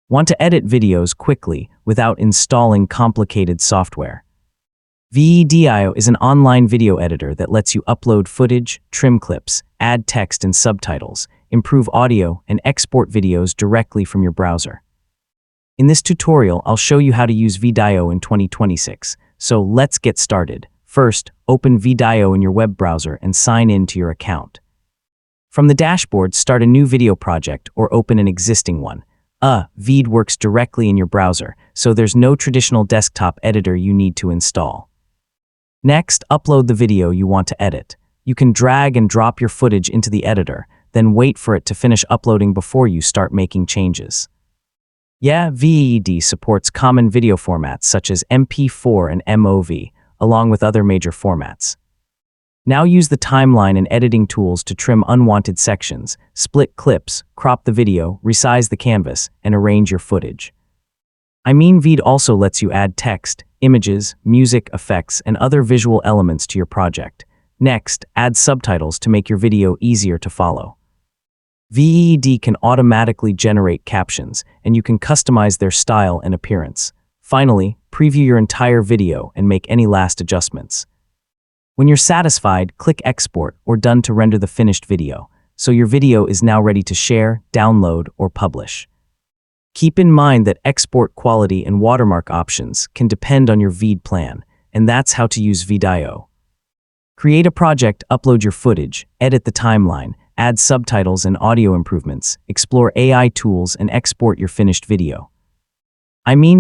Want to edit videos quickly without installing complicated software? VEED.io is an online video editor that lets you upload footage, trim clips, add text and subtitles, improve audio, and export videos directly from your browser. In this tutorial, I'll show you how to use VEED.io in 2026. So let's get started. First, open VEED.io in your web browser and sign in to your account. From the dashboard, start a new video project or open an existing one. VEED works directly in your browser, so there's no traditional desktop editor you need to install. Next, upload the video you want to edit. You can drag and drop your footage into the editor, then wait for it to finish uploading before you start making changes. VEED supports common video formats such as MP4 and MOV, along with other major formats. Now use the timeline and editing tools to trim unwanted sections, split clips, crop the video, resize the canvas, and arrange your footage. VEED also lets you add text, images, music, effects, and other visual elements to your project. Next, add subtitles to make your video easier to follow. VEED can automatically generate captions, and you can customize their style and appearance. Finally, preview your entire video and make any last adjustments. When you're satisfied, click Export or Done to render the finished video, so your video is now ready to share, download, or publish. Keep in mind that export quality and watermark options can depend on your VEED plan, and that's how to use VEED.io. Create a project, upload your footage, edit the timeline, add subtitles and audio improvements, explore AI tools, and export your finished video.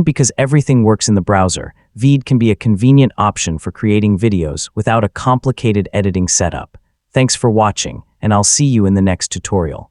Because everything works in the browser, VEED can be a convenient option for creating videos without a complicated editing setup. Thanks for watching, and I'll see you in the next tutorial.